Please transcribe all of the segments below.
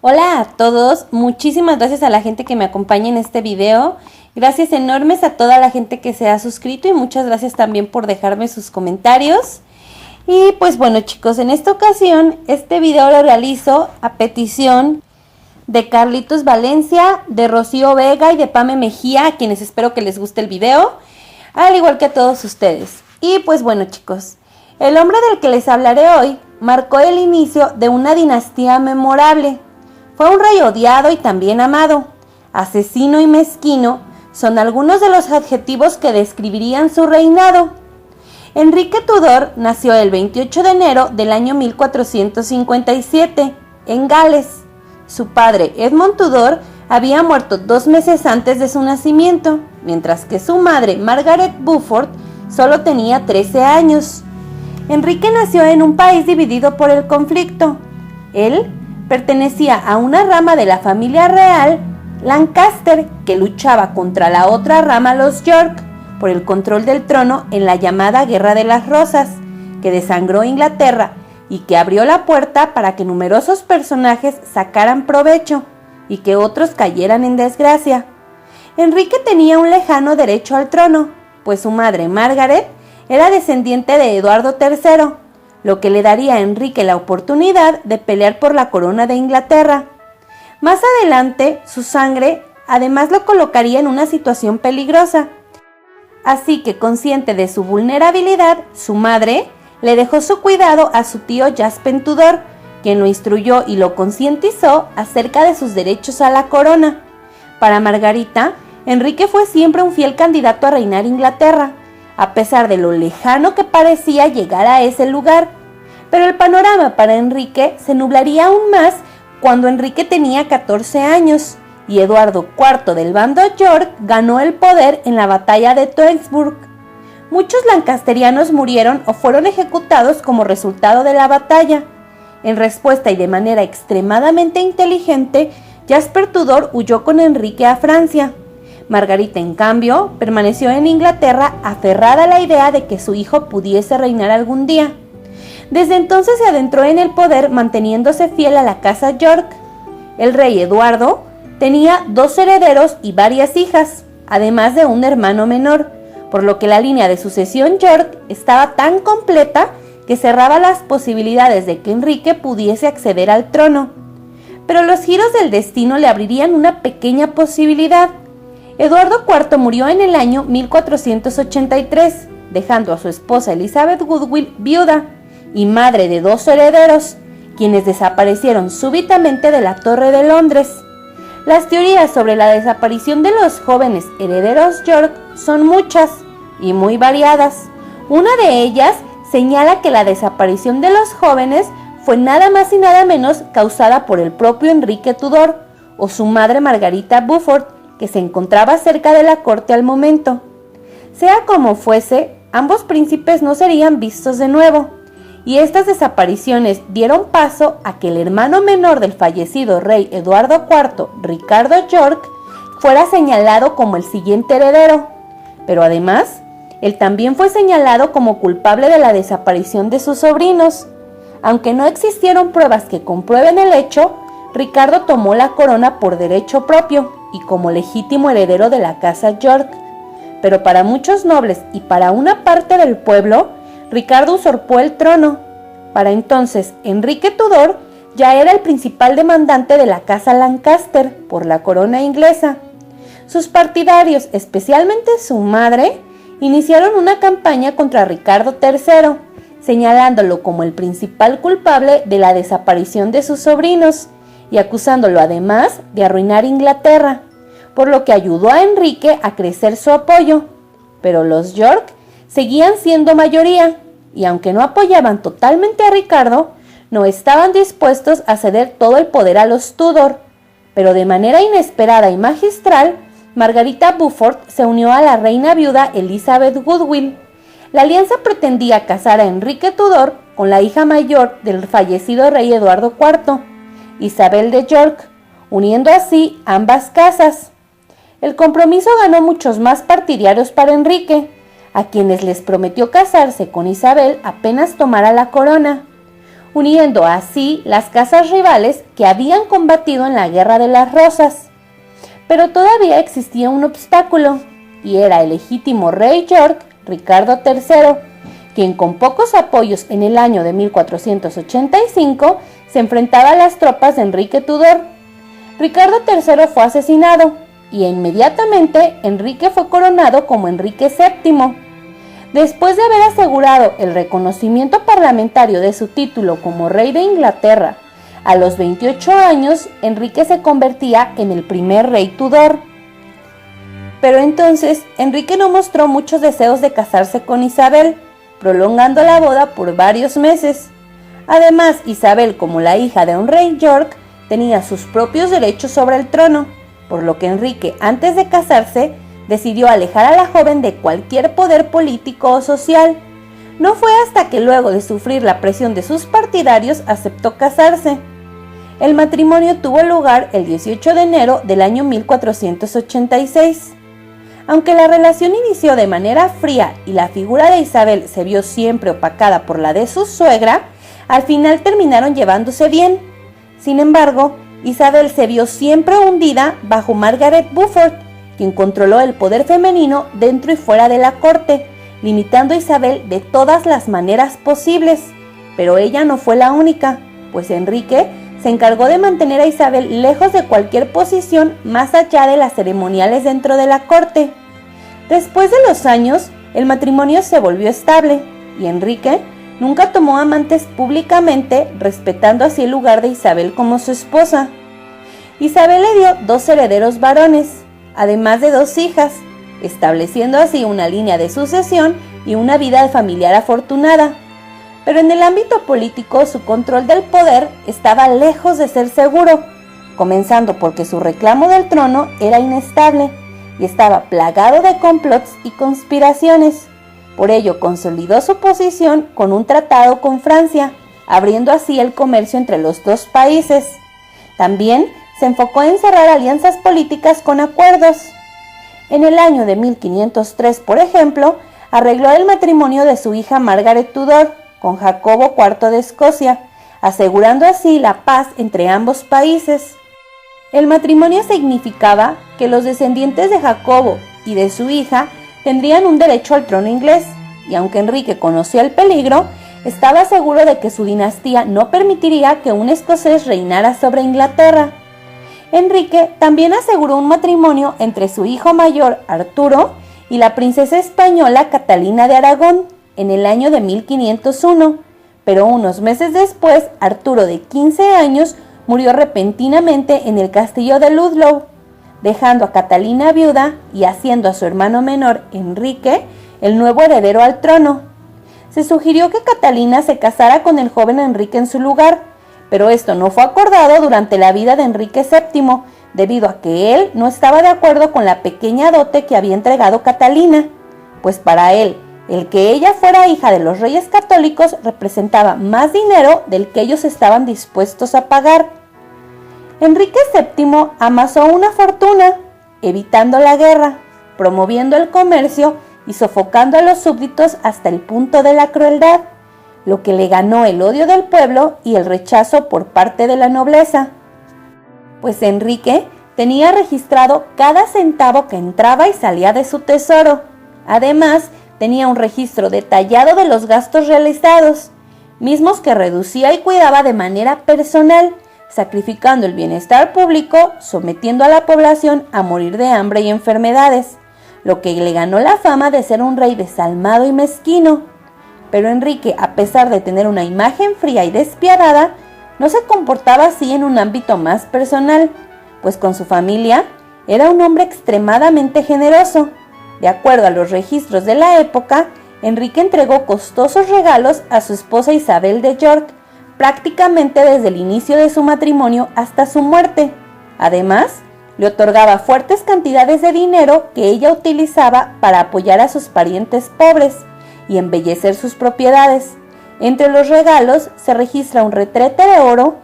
Hola a todos, muchísimas gracias a la gente que me acompaña en este video. Gracias enormes a toda la gente que se ha suscrito y muchas gracias también por dejarme sus comentarios. Y pues bueno chicos, en esta ocasión este video lo realizo a petición de Carlitos Valencia, de Rocío Vega y de Pame Mejía, a quienes espero que les guste el video, al igual que a todos ustedes. Y pues bueno chicos, el hombre del que les hablaré hoy marcó el inicio de una dinastía memorable. Fue un rey odiado y también amado. Asesino y mezquino son algunos de los adjetivos que describirían su reinado. Enrique Tudor nació el 28 de enero del año 1457 en Gales. Su padre, Edmond Tudor, había muerto 2 meses antes de su nacimiento, mientras que su madre, Margaret Beaufort, solo tenía 13 años. Enrique nació en un país dividido por el conflicto. Él pertenecía a una rama de la familia real, Lancaster, que luchaba contra la otra rama, los York, por el control del trono en la llamada Guerra de las Rosas, que desangró Inglaterra y que abrió la puerta para que numerosos personajes sacaran provecho y que otros cayeran en desgracia. Enrique tenía un lejano derecho al trono, pues su madre Margaret era descendiente de Eduardo III, lo que le daría a Enrique la oportunidad de pelear por la corona de Inglaterra. Más adelante, su sangre además lo colocaría en una situación peligrosa. Así que, consciente de su vulnerabilidad, su madre le dejó su cuidado a su tío Jaspen Tudor, quien lo instruyó y lo concientizó acerca de sus derechos a la corona. Para Margarita, Enrique fue siempre un fiel candidato a reinar Inglaterra, a pesar de lo lejano que parecía llegar a ese lugar. Pero el panorama para Enrique se nublaría aún más cuando Enrique tenía 14 años y Eduardo IV del bando York ganó el poder en la batalla de Tewkesbury. Muchos lancasterianos murieron o fueron ejecutados como resultado de la batalla. En respuesta y de manera extremadamente inteligente, Jasper Tudor huyó con Enrique a Francia. Margarita, en cambio, permaneció en Inglaterra aferrada a la idea de que su hijo pudiese reinar algún día. Desde entonces se adentró en el poder manteniéndose fiel a la casa York. El rey Eduardo tenía 2 herederos y varias hijas, además de un hermano menor, por lo que la línea de sucesión York estaba tan completa que cerraba las posibilidades de que Enrique pudiese acceder al trono. Pero los giros del destino le abrirían una pequeña posibilidad. Eduardo IV murió en el año 1483, dejando a su esposa Elizabeth Woodville viuda y madre de 2 herederos, quienes desaparecieron súbitamente de la Torre de Londres. Las teorías sobre la desaparición de los jóvenes herederos York son muchas y muy variadas. Una de ellas señala que la desaparición de los jóvenes fue nada más y nada menos causada por el propio Enrique Tudor o su madre Margarita Beaufort, que se encontraba cerca de la corte al momento. Sea como fuese, ambos príncipes no serían vistos de nuevo, y estas desapariciones dieron paso a que el hermano menor del fallecido rey Eduardo IV, Ricardo York, fuera señalado como el siguiente heredero, pero además, él también fue señalado como culpable de la desaparición de sus sobrinos. Aunque no existieron pruebas que comprueben el hecho, Ricardo tomó la corona por derecho propio y como legítimo heredero de la casa York. Pero para muchos nobles y para una parte del pueblo, Ricardo usurpó el trono. Para entonces, Enrique Tudor ya era el principal demandante de la casa Lancaster por la corona inglesa. Sus partidarios, especialmente su madre, iniciaron una campaña contra Ricardo III, señalándolo como el principal culpable de la desaparición de sus sobrinos y acusándolo además de arruinar Inglaterra, por lo que ayudó a Enrique a crecer su apoyo. Pero los York seguían siendo mayoría y aunque no apoyaban totalmente a Ricardo, no estaban dispuestos a ceder todo el poder a los Tudor. Pero de manera inesperada y magistral, Margarita Beaufort se unió a la reina viuda Elizabeth Woodville. La alianza pretendía casar a Enrique Tudor con la hija mayor del fallecido rey Eduardo IV, Isabel de York, uniendo así ambas casas. El compromiso ganó muchos más partidarios para Enrique, a quienes les prometió casarse con Isabel apenas tomara la corona. uniendo así las casas rivales que habían combatido en la Guerra de las Rosas. Pero todavía existía un obstáculo, y era el legítimo rey York, Ricardo III, quien con pocos apoyos en el año de 1485 se enfrentaba a las tropas de Enrique Tudor. Ricardo III fue asesinado, y inmediatamente Enrique fue coronado como Enrique VII. Después de haber asegurado el reconocimiento parlamentario de su título como rey de Inglaterra, a los 28 años Enrique se convertía en el primer rey Tudor. Pero entonces Enrique no mostró muchos deseos de casarse con Isabel, prolongando la boda por varios meses. Además, Isabel, como la hija de un rey York, tenía sus propios derechos sobre el trono, por lo que Enrique, antes de casarse, decidió alejar a la joven de cualquier poder político o social. No fue hasta que luego de sufrir la presión de sus partidarios aceptó casarse. El matrimonio tuvo lugar el 18 de enero del año 1486. Aunque la relación inició de manera fría y la figura de Isabel se vio siempre opacada por la de su suegra, al final terminaron llevándose bien. Sin embargo, Isabel se vio siempre hundida bajo Margaret Beaufort, quien controló el poder femenino dentro y fuera de la corte, limitando a Isabel de todas las maneras posibles. Pero ella no fue la única, pues Enrique se encargó de mantener a Isabel lejos de cualquier posición más allá de las ceremoniales dentro de la corte. Después de los años, el matrimonio se volvió estable, y Enrique nunca tomó amantes públicamente, respetando así el lugar de Isabel como su esposa. Isabel le dio 2 herederos varones, además de 2 hijas, estableciendo así una línea de sucesión y una vida familiar afortunada. Pero en el ámbito político su control del poder estaba lejos de ser seguro, comenzando porque su reclamo del trono era inestable y estaba plagado de complots y conspiraciones. Por ello consolidó su posición con un tratado con Francia, abriendo así el comercio entre los 2 países. También se enfocó en cerrar alianzas políticas con acuerdos. En el año de 1503, por ejemplo, arregló el matrimonio de su hija Margaret Tudor con Jacobo IV de Escocia, asegurando así la paz entre ambos países. El matrimonio significaba que los descendientes de Jacobo y de su hija tendrían un derecho al trono inglés, y aunque Enrique conocía el peligro, estaba seguro de que su dinastía no permitiría que un escocés reinara sobre Inglaterra. Enrique también aseguró un matrimonio entre su hijo mayor Arturo y la princesa española Catalina de Aragón en el año de 1501, pero unos meses después Arturo, de 15 años, murió repentinamente en el castillo de Ludlow, dejando a Catalina viuda y haciendo a su hermano menor, Enrique, el nuevo heredero al trono. Se sugirió que Catalina se casara con el joven Enrique en su lugar, pero esto no fue acordado durante la vida de Enrique VII, debido a que él no estaba de acuerdo con la pequeña dote que había entregado Catalina, pues para él, el que ella fuera hija de los reyes católicos representaba más dinero del que ellos estaban dispuestos a pagar. Enrique VII amasó una fortuna, evitando la guerra, promoviendo el comercio y sofocando a los súbditos hasta el punto de la crueldad, lo que le ganó el odio del pueblo y el rechazo por parte de la nobleza. Pues Enrique tenía registrado cada centavo que entraba y salía de su tesoro. Además, tenía un registro detallado de los gastos realizados, mismos que reducía y cuidaba de manera personal, sacrificando el bienestar público, sometiendo a la población a morir de hambre y enfermedades, lo que le ganó la fama de ser un rey desalmado y mezquino. Pero Enrique, a pesar de tener una imagen fría y despiadada, no se comportaba así en un ámbito más personal, pues con su familia era un hombre extremadamente generoso. De acuerdo a los registros de la época, Enrique entregó costosos regalos a su esposa Isabel de York, prácticamente desde el inicio de su matrimonio hasta su muerte. Además, le otorgaba fuertes cantidades de dinero que ella utilizaba para apoyar a sus parientes pobres y embellecer sus propiedades. Entre los regalos se registra un retrete de oro,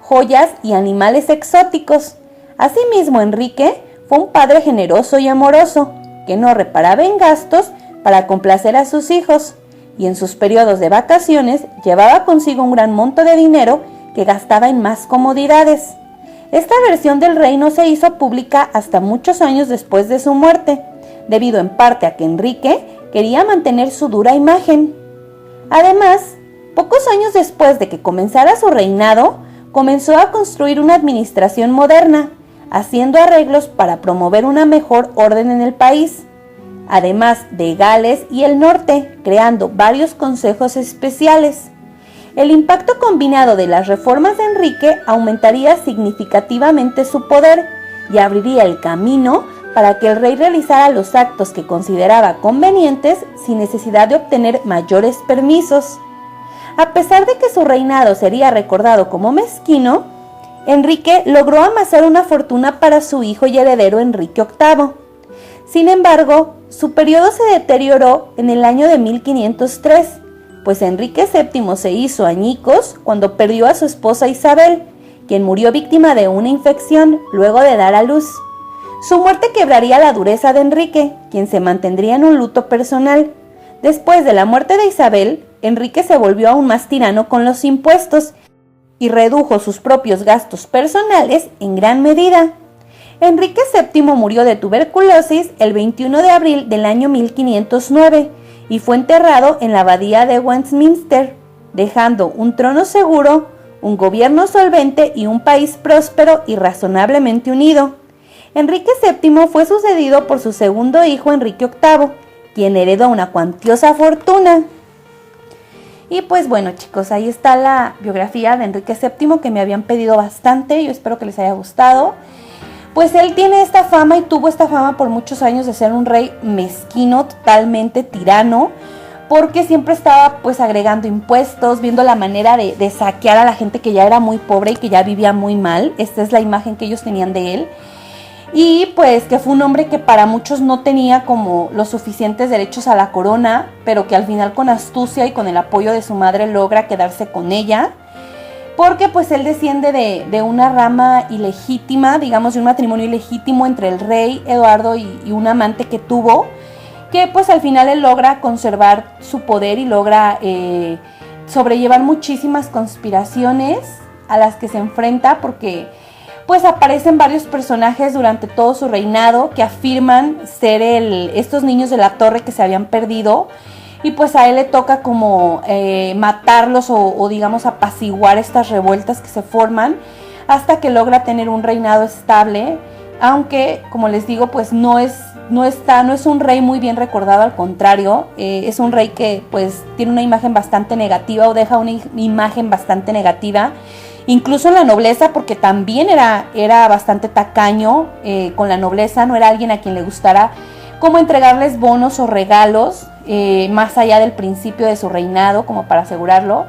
joyas y animales exóticos. Asimismo, Enrique fue un padre generoso y amoroso, que no reparaba en gastos para complacer a sus hijos, y en sus periodos de vacaciones llevaba consigo un gran monto de dinero que gastaba en más comodidades. Esta versión del rey no se hizo pública hasta muchos años después de su muerte, debido en parte a que Enrique quería mantener su dura imagen. Además, pocos años después de que comenzara su reinado, comenzó a construir una administración moderna, haciendo arreglos para promover una mejor orden en el país, además de Gales y el norte, creando varios consejos especiales. El impacto combinado de las reformas de Enrique aumentaría significativamente su poder y abriría el camino para que el rey realizara los actos que consideraba convenientes sin necesidad de obtener mayores permisos. A pesar de que su reinado sería recordado como mezquino, Enrique logró amasar una fortuna para su hijo y heredero Enrique VIII. Sin embargo, su periodo se deterioró en el año de 1503, pues Enrique VII se hizo añicos cuando perdió a su esposa Isabel, quien murió víctima de una infección luego de dar a luz. Su muerte quebraría la dureza de Enrique, quien se mantendría en un luto personal. Después de la muerte de Isabel, Enrique se volvió aún más tirano con los impuestos y redujo sus propios gastos personales en gran medida. Enrique VII murió de tuberculosis el 21 de abril del año 1509 y fue enterrado en la abadía de Westminster, dejando un trono seguro, un gobierno solvente y un país próspero y razonablemente unido. Enrique VII fue sucedido por su segundo hijo Enrique VIII, quien heredó una cuantiosa fortuna. Y pues bueno, chicos, ahí está la biografía de Enrique VII que me habían pedido bastante. Yo espero que les haya gustado. Pues él tiene esta fama y tuvo esta fama por muchos años de ser un rey mezquino, totalmente tirano, porque siempre estaba pues agregando impuestos, viendo la manera de saquear a la gente que ya era muy pobre y que ya vivía muy mal. Esta es la imagen que ellos tenían de él. Y pues que fue un hombre que para muchos no tenía como los suficientes derechos a la corona, pero que al final con astucia y con el apoyo de su madre logra quedarse con ella. Porque pues él desciende de una rama ilegítima, digamos de un matrimonio ilegítimo entre el rey Eduardo y un amante que tuvo, que pues al final él logra conservar su poder y logra sobrellevar muchísimas conspiraciones a las que se enfrenta, porque pues aparecen varios personajes durante todo su reinado que afirman ser estos niños de la torre que se habían perdido. Y pues a él le toca como matarlos o digamos apaciguar estas revueltas que se forman hasta que logra tener un reinado estable, aunque como les digo pues no es un rey muy bien recordado, al contrario, es un rey que pues tiene una imagen bastante negativa o deja una imagen bastante negativa, incluso en la nobleza, porque también era bastante tacaño con la nobleza, no era alguien a quien le gustara como entregarles bonos o regalos, más allá del principio de su reinado, como para asegurarlo,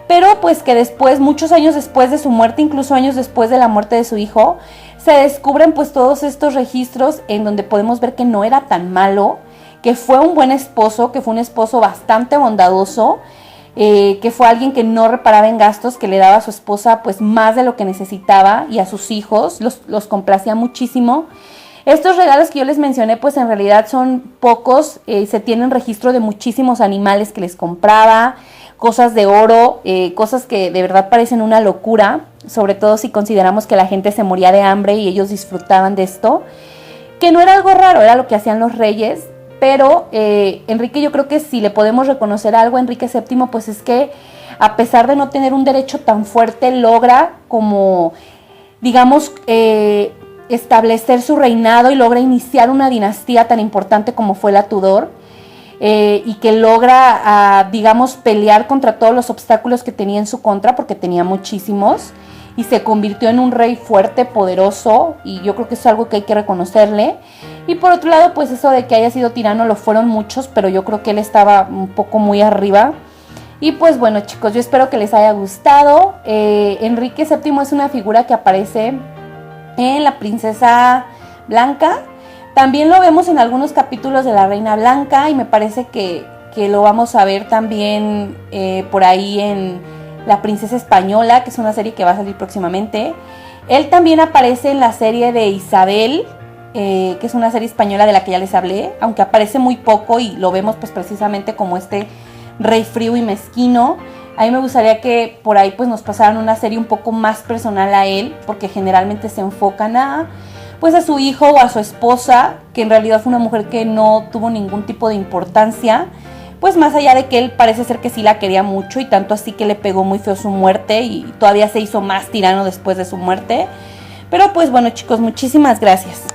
pero pues que después, muchos años después de su muerte, incluso años después de la muerte de su hijo, se descubren pues todos estos registros en donde podemos ver que no era tan malo, que fue un buen esposo, que fue un esposo bastante bondadoso, que fue alguien que no reparaba en gastos, que le daba a su esposa pues más de lo que necesitaba y a sus hijos, los complacía muchísimo. Estos regalos que yo les mencioné pues en realidad son pocos, se tienen registro de muchísimos animales que les compraba, cosas de oro, cosas que de verdad parecen una locura, sobre todo si consideramos que la gente se moría de hambre y ellos disfrutaban de esto, que no era algo raro, era lo que hacían los reyes, pero Enrique, yo creo que si le podemos reconocer algo a Enrique VII pues es que a pesar de no tener un derecho tan fuerte, logra como digamos establecer su reinado y logra iniciar una dinastía tan importante como fue la Tudor, y que logra, digamos, pelear contra todos los obstáculos que tenía en su contra, porque tenía muchísimos, y se convirtió en un rey fuerte, poderoso, y yo creo que es algo que hay que reconocerle. Y por otro lado, pues eso de que haya sido tirano lo fueron muchos, pero yo creo que él estaba un poco muy arriba. Y pues bueno, chicos, yo espero que les haya gustado. Enrique VII es una figura que aparece en La Princesa Blanca. También lo vemos en algunos capítulos de La Reina Blanca y me parece que lo vamos a ver también por ahí en La Princesa Española, que es una serie que va a salir próximamente. Él también aparece en la serie de Isabel, que es una serie española de la que ya les hablé, aunque aparece muy poco y lo vemos pues precisamente como este rey frío y mezquino. A mí me gustaría que por ahí pues nos pasaran una serie un poco más personal a él, porque generalmente se enfocan a su hijo o a su esposa, que en realidad fue una mujer que no tuvo ningún tipo de importancia, pues más allá de que él parece ser que sí la quería mucho, y tanto así que le pegó muy feo su muerte y todavía se hizo más tirano después de su muerte. Pero pues bueno, chicos, muchísimas gracias.